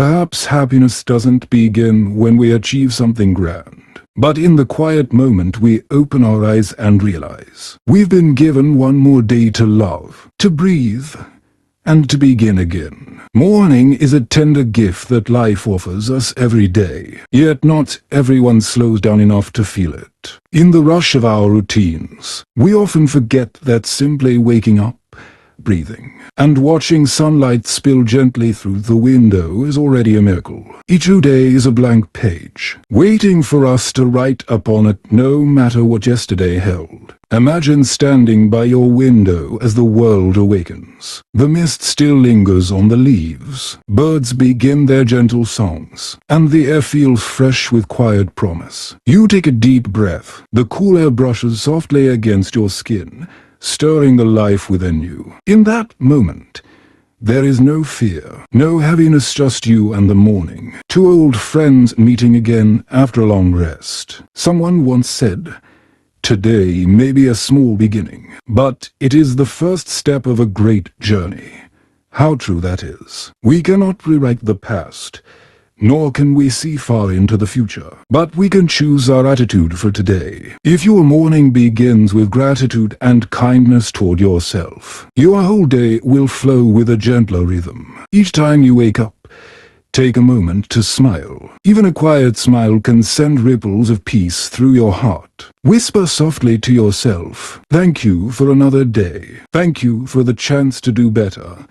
Perhaps happiness doesn't begin when we achieve something grand, but in the quiet moment we open our eyes and realize we've been given one more day to love, to breathe, and to begin again. Morning is a tender gift that life offers us every day, yet not everyone slows down enough to feel it. In the rush of our routines, we often forget that simply waking up, breathing, and watching sunlight spill gently through the window is already a miracle. Each new day is a blank page, waiting for us to write upon it no matter what yesterday held. Imagine standing by your window as the world awakens. The mist still lingers on the leaves, birds begin their gentle songs, and the air feels fresh with quiet promise. You take a deep breath, the cool air brushes softly against your skin, stirring the life within you. In that moment, there is no fear, no heaviness, just you and the morning. Two old friends meeting again after a long rest. Someone once said, "Today may be a small beginning, but it is the first step of a great journey." How true that is. We cannot rewrite the past, nor can we see far into the future, but we can choose our attitude for today. If your morning begins with gratitude and kindness toward yourself, your whole day will flow with a gentler rhythm. Each time you wake up, take a moment to smile. Even a quiet smile can send ripples of peace through your heart. Whisper softly to yourself, "Thank you for another day. Thank you for the chance to do better,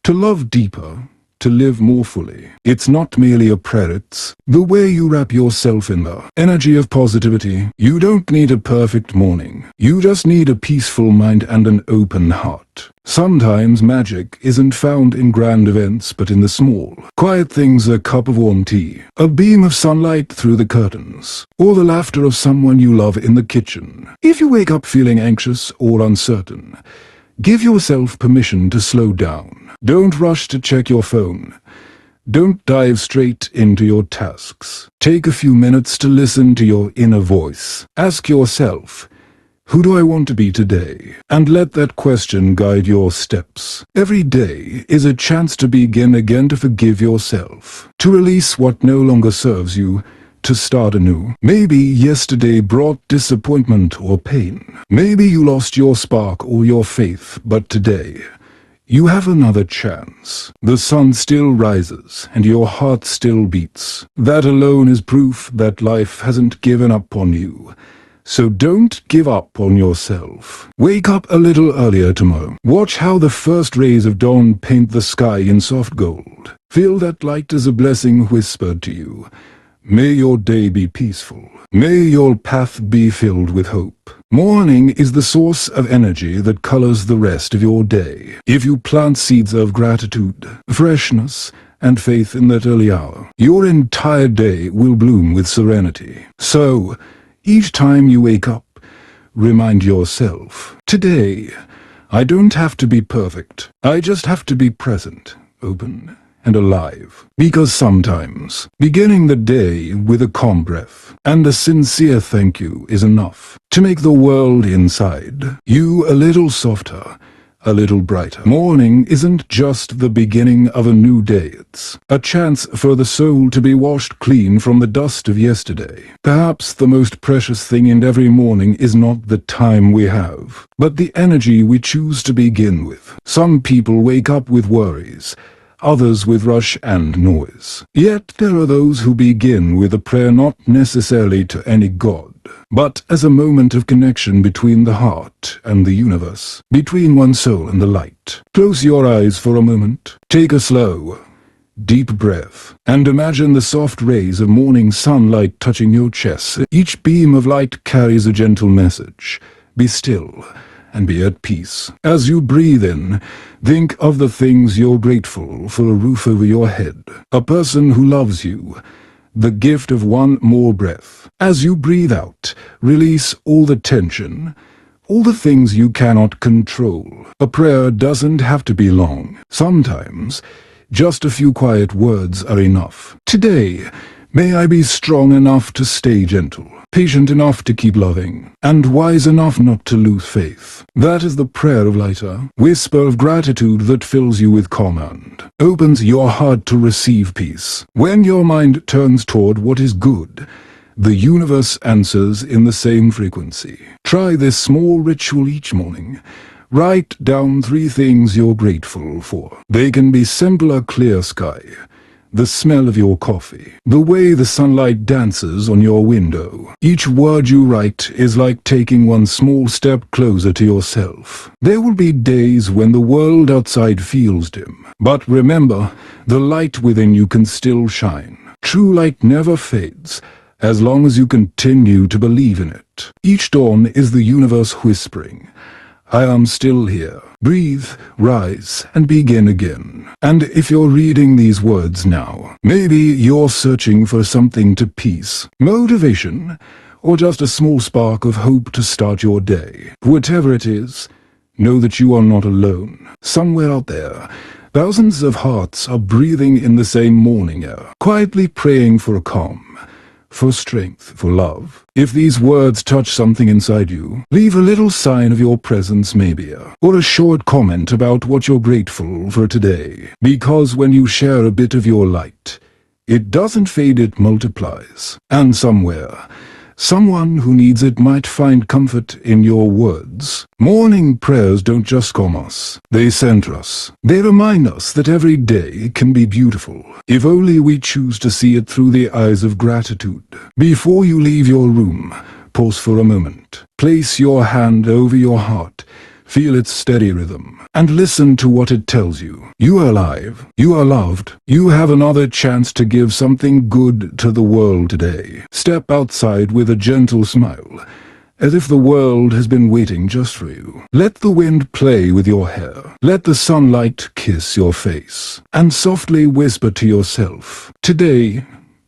to love deeper, to live more fully." It's not merely a prayer, it's the way you wrap yourself in the energy of positivity. You don't need a perfect morning. You just need a peaceful mind and an open heart. Sometimes magic isn't found in grand events, but in the small, quiet things: a cup of warm tea, a beam of sunlight through the curtains, or the laughter of someone you love in the kitchen. If you wake up feeling anxious or uncertain, give yourself permission to slow down. Don't rush to check your phone. Don't dive straight into your tasks. Take a few minutes to listen to your inner voice. Ask yourself, who do I want to be today? And let that question guide your steps. Every day is a chance to begin again, to forgive yourself, to release what no longer serves you, to start anew. Maybe yesterday brought disappointment or pain. Maybe you lost your spark or your faith, but today you have another chance. The sun still rises and your heart still beats. That alone is proof that life hasn't given up on you. So don't give up on yourself. Wake up a little earlier tomorrow. Watch how the first rays of dawn paint the sky in soft gold. Feel that light as a blessing whispered to you. May your day be peaceful. May your path be filled with hope. Morning is the source of energy that colors the rest of your day. If you plant seeds of gratitude, freshness, and faith in that early hour, your entire day will bloom with serenity. So, each time you wake up, remind yourself, today, I don't have to be perfect. I just have to be present, open, and alive. Because sometimes, beginning the day with a calm breath and a sincere thank you is enough to make the world inside you a little softer, a little brighter. Morning isn't just the beginning of a new day, it's a chance for the soul to be washed clean from the dust of yesterday. Perhaps the most precious thing in every morning is not the time we have, but the energy we choose to begin with. Some people wake up with worries, others with rush and noise. Yet there are those who begin with a prayer, not necessarily to any god, but as a moment of connection between the heart and the universe, between one's soul and the light. Close your eyes for a moment, take a slow, deep breath, and imagine the soft rays of morning sunlight touching your chest. Each beam of light carries a gentle message. Be still and be at peace. As you breathe in, think of the things you're grateful for: a roof over your head, a person who loves you, the gift of one more breath. As you breathe out, release all the tension, all the things you cannot control. A prayer doesn't have to be long. Sometimes, just a few quiet words are enough. Today, May I be strong enough to stay gentle, patient enough to keep loving, and wise enough not to lose faith. That is the prayer of lighter, whisper of gratitude that fills you with calm and opens your heart to receive peace. When your mind turns toward what is good, the universe answers in the same frequency. Try this small ritual each morning. Write down 3 things you're grateful for. They can be simple: a clear sky, the smell of your coffee, the way the sunlight dances on your window. Each word you write is like taking one small step closer to yourself. There will be days when the world outside feels dim, but remember, the light within you can still shine. True light never fades, as long as you continue to believe in it. Each dawn is the universe whispering, I am still here. Breathe, rise, and begin again. And if you're reading these words now, maybe you're searching for something to peace, motivation, or just a small spark of hope to start your day. Whatever it is, know that you are not alone. Somewhere out there, thousands of hearts are breathing in the same morning air, quietly praying for a calm, for strength, for love. If these words touch something inside you, leave a little sign of your presence, maybe, or a short comment about what you're grateful for today. Because when you share a bit of your light, it doesn't fade, it multiplies. And somewhere, someone who needs it might find comfort in your words. Morning prayers don't just calm us, they center us. They remind us that every day can be beautiful, if only we choose to see it through the eyes of gratitude. Before you leave your room, pause for a moment. Place your hand over your heart. Feel its steady rhythm, and listen to what it tells you. You are alive, you are loved, you have another chance to give something good to the world today. Step outside with a gentle smile, as if the world has been waiting just for you. Let the wind play with your hair, let the sunlight kiss your face, and softly whisper to yourself, today,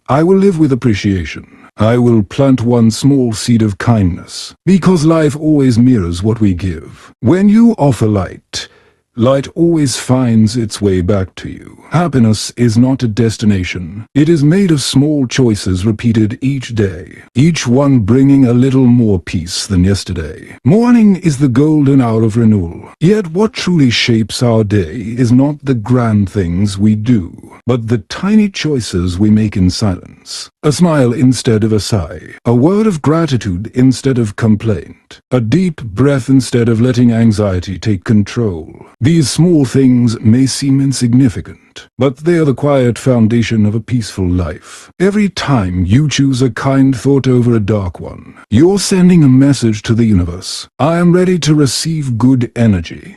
I will live with appreciation. I will plant one small seed of kindness, because life always mirrors what we give. When you offer light, light always finds its way back to you. Happiness is not a destination. It is made of small choices repeated each day, each one bringing a little more peace than yesterday. Morning is the golden hour of renewal. Yet what truly shapes our day is not the grand things we do, but the tiny choices we make in silence. A smile instead of a sigh, a word of gratitude instead of complaint, a deep breath instead of letting anxiety take control. These small things may seem insignificant, but they are the quiet foundation of a peaceful life. Every time you choose a kind thought over a dark one, you're sending a message to the universe. I am ready to receive good energy.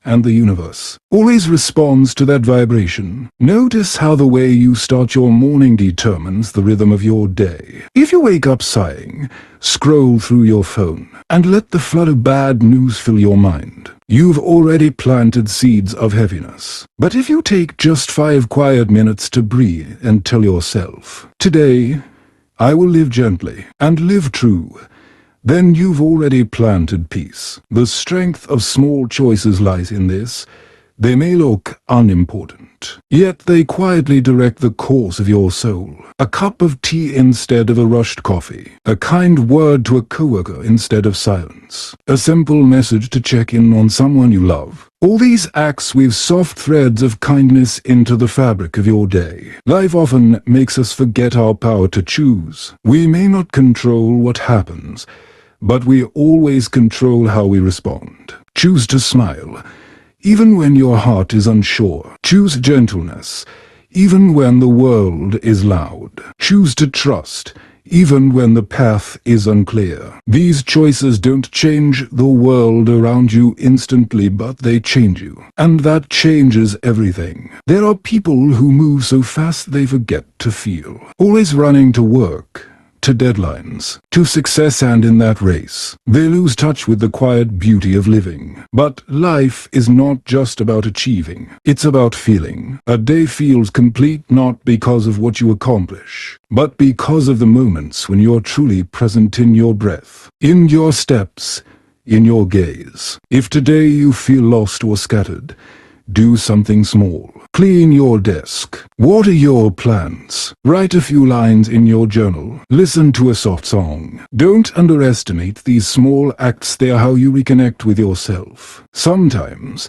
And the universe always responds to that vibration. Notice how the way you start your morning determines the rhythm of your day. If you wake up sighing, scroll through your phone, and let the flood of bad news fill your mind, you've already planted seeds of heaviness. But if you take just 5 quiet minutes to breathe and tell yourself, today, I will live gently and live true, then you've already planted peace. The strength of small choices lies in this. They may look unimportant, yet they quietly direct the course of your soul. A cup of tea instead of a rushed coffee. A kind word to a coworker instead of silence. A simple message to check in on someone you love. All these acts weave soft threads of kindness into the fabric of your day. Life often makes us forget our power to choose. We may not control what happens, but we always control how we respond. Choose to smile, even when your heart is unsure. Choose gentleness, even when the world is loud. Choose to trust, even when the path is unclear. These choices don't change the world around you instantly, but they change you. And that changes everything. There are people who move so fast they forget to feel. Always running to work, to deadlines, to success, and in that race, they lose touch with the quiet beauty of living. But life is not just about achieving, it's about feeling. A day feels complete not because of what you accomplish, but because of the moments when you're truly present in your breath, in your steps, in your gaze. If today you feel lost or scattered, Do something small. Clean your desk. Water your plants. Write a few lines in your journal. Listen to a soft song. Don't underestimate these small acts. They are how you reconnect with yourself. Sometimes,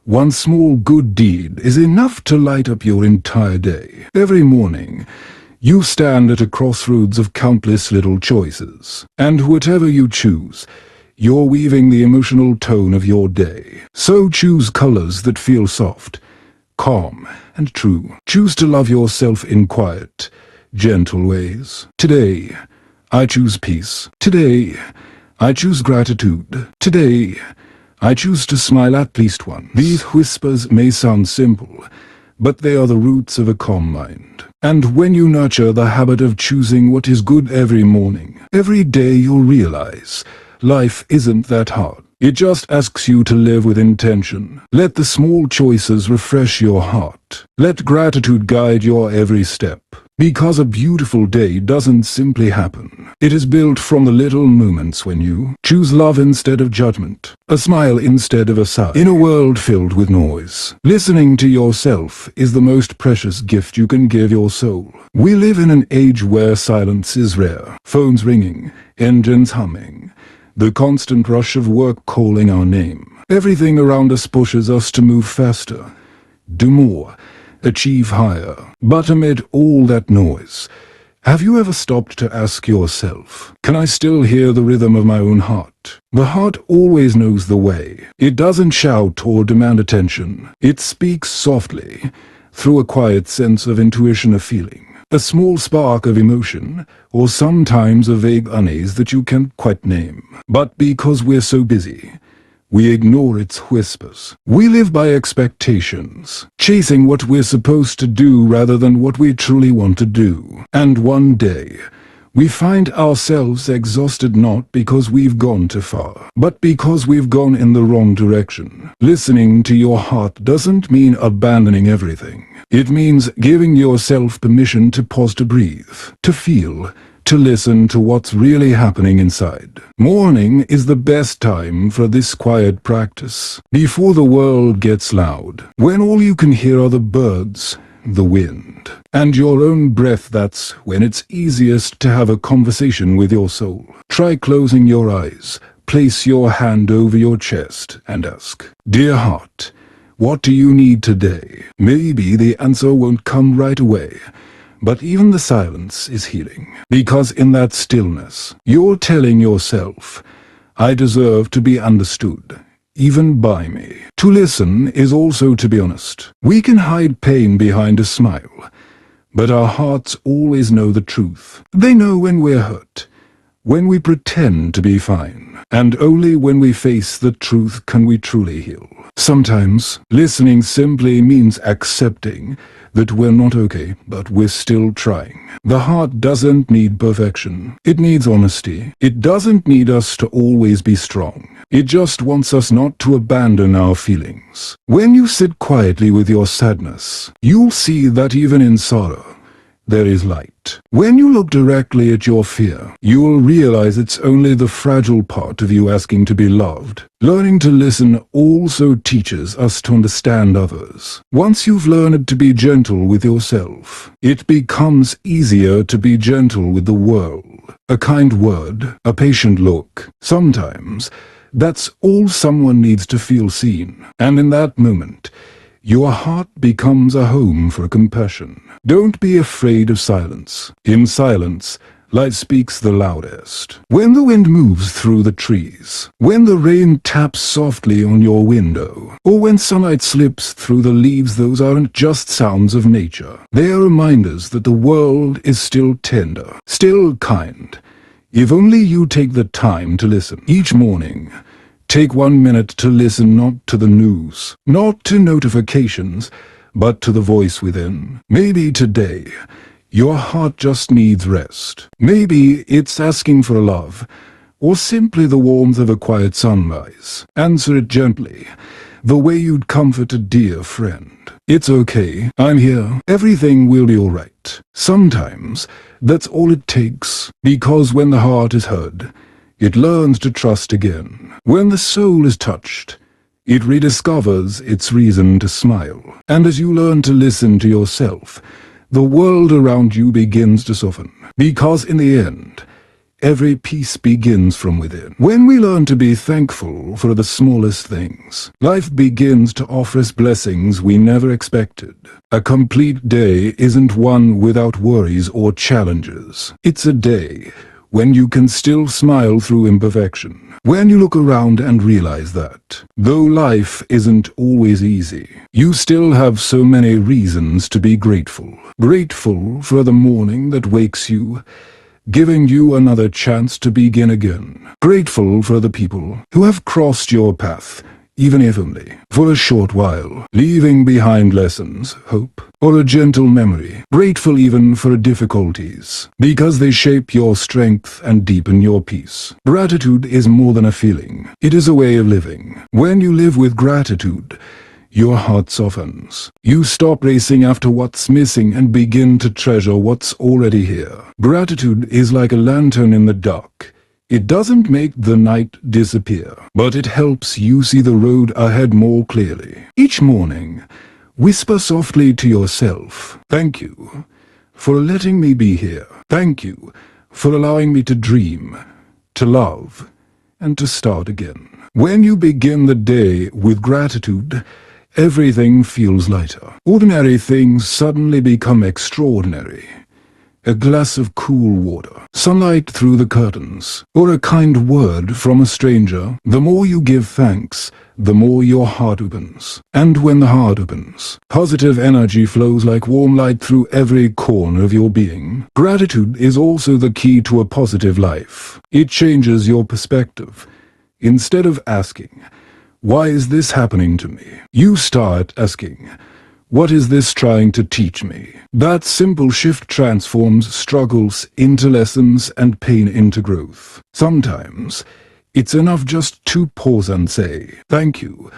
one small good deed is enough to light up your entire day. Every morning, you stand at a crossroads of countless little choices. And whatever you choose, you're weaving the emotional tone of your day. So choose colors that feel soft, calm, and true. Choose to love yourself in quiet, gentle ways. Today, I choose peace. Today, I choose gratitude. Today, I choose to smile at least once. These whispers may sound simple, but they are the roots of a calm mind. And when you nurture the habit of choosing what is good every morning, every day you'll realize life isn't that hard. It just asks you to live with intention. Let the small choices refresh your heart. Let gratitude guide your every step. Because a beautiful day doesn't simply happen. It is built from the little moments when you choose love instead of judgment, a smile instead of a sigh. In a world filled with noise, listening to yourself is the most precious gift you can give your soul. We live in an age where silence is rare. Phones ringing, engines humming, the constant rush of work calling our name. Everything around us pushes us to move faster, do more, achieve higher. But amid all that noise, have you ever stopped to ask yourself, can I still hear the rhythm of my own heart? The heart always knows the way. It doesn't shout or demand attention. It speaks softly, through a quiet sense of intuition, a feeling, a small spark of emotion, or sometimes a vague unease that you can't quite name. But because we're so busy, we ignore its whispers. We live by expectations, chasing what we're supposed to do rather than what we truly want to do. And one day, we find ourselves exhausted not because we've gone too far, but because we've gone in the wrong direction. Listening to your heart doesn't mean abandoning everything. It means giving yourself permission to pause, to breathe, to feel, to listen to what's really happening inside. Morning is the best time for this quiet practice, before the world gets loud, when all you can hear are the birds, the wind, and your own breath. That's when it's easiest to have a conversation with your soul. Try closing your eyes, place your hand over your chest, and ask, "Dear heart, what do you need today?" Maybe the answer won't come right away, but even the silence is healing, because in that stillness, you're telling yourself, I deserve to be understood, even by me. To listen is also to be honest. We can hide pain behind a smile, but our hearts always know the truth. They know when we're hurt, when we pretend to be fine, and only when we face the truth can we truly heal. Sometimes, listening simply means accepting that we're not okay, but we're still trying. The heart doesn't need perfection. It needs honesty. It doesn't need us to always be strong. It just wants us not to abandon our feelings. When you sit quietly with your sadness, you'll see that even in sorrow, there is light. When you look directly at your fear, you will realize it's only the fragile part of you asking to be loved. Learning to listen also teaches us to understand others. Once you've learned to be gentle with yourself, it becomes easier to be gentle with the world. A kind word, a patient look. Sometimes, that's all someone needs to feel seen. And in that moment, your heart becomes a home for compassion. Don't be afraid of silence. In silence, light speaks the loudest. When the wind moves through the trees, when the rain taps softly on your window, or when sunlight slips through the leaves, those aren't just sounds of nature. They are reminders that the world is still tender, still kind, if only you take the time to listen. Each morning, take 1 minute to listen, not to the news, not to notifications, but to the voice within. Maybe today, your heart just needs rest. Maybe it's asking for love, or simply the warmth of a quiet sunrise. Answer it gently, the way you'd comfort a dear friend. It's okay, I'm here, everything will be alright. Sometimes, that's all it takes, because when the heart is heard, it learns to trust again. When the soul is touched, it rediscovers its reason to smile. And as you learn to listen to yourself, the world around you begins to soften. Because in the end, every peace begins from within. When we learn to be thankful for the smallest things, life begins to offer us blessings we never expected. A complete day isn't one without worries or challenges. It's a day when you can still smile through imperfection. When you look around and realize that, though life isn't always easy, you still have so many reasons to be grateful. Grateful for the morning that wakes you, giving you another chance to begin again. Grateful for the people who have crossed your path, even if only for a short while, leaving behind lessons, hope, or a gentle memory. Grateful even for difficulties, because they shape your strength and deepen your peace. Gratitude is more than a feeling. It is a way of living. When you live with gratitude, your heart softens. You stop racing after what's missing and begin to treasure what's already here. Gratitude is like a lantern in the dark. It doesn't make the night disappear, but it helps you see the road ahead more clearly. Each morning, whisper softly to yourself, "Thank you for letting me be here. Thank you for allowing me to dream, to love, and to start again." When you begin the day with gratitude, everything feels lighter. Ordinary things suddenly become extraordinary. A glass of cool water, sunlight through the curtains, or a kind word from a stranger. The more you give thanks, the more your heart opens. And when the heart opens, positive energy flows like warm light through every corner of your being. Gratitude is also the key to a positive life. It changes your perspective. Instead of asking, "Why is this happening to me?" you start asking, "What is this trying to teach me?" That simple shift transforms struggles into lessons and pain into growth. Sometimes, it's enough just to pause and say, "Thank you,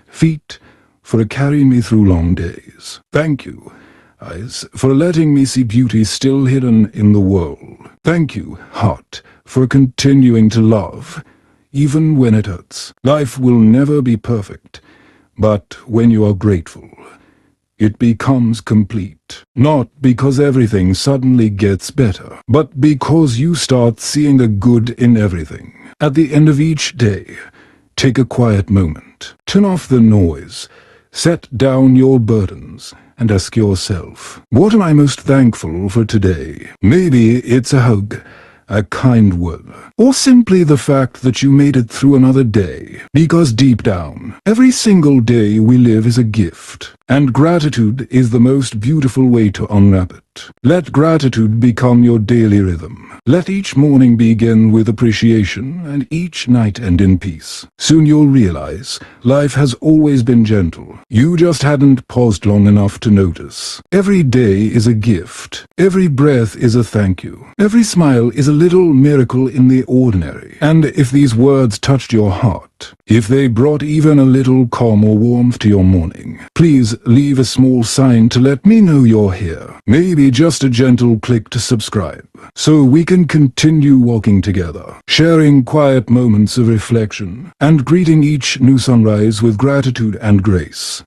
feet, for carrying me through long days. Thank you, eyes, for letting me see beauty still hidden in the world. Thank you, heart, for continuing to love, even when it hurts." Life will never be perfect, but when you are grateful, it becomes complete. Not because everything suddenly gets better, but because you start seeing the good in everything. At the end of each day, take a quiet moment. Turn off the noise. Set down your burdens and ask yourself, what am I most thankful for today? Maybe it's a hug, a kind word, or simply the fact that you made it through another day. Because deep down, every single day we live is a gift, and gratitude is the most beautiful way to unwrap it. Let gratitude become your daily rhythm. Let each morning begin with appreciation and each night end in peace. Soon you'll realize life has always been gentle. You just hadn't paused long enough to notice. Every day is a gift. Every breath is a thank you. Every smile is a little miracle in the ordinary. And if these words touched your heart, if they brought even a little calm or warmth to your morning, please leave a small sign to let me know you're here. Maybe just a gentle click to subscribe, so we can continue walking together, sharing quiet moments of reflection, and greeting each new sunrise with gratitude and grace.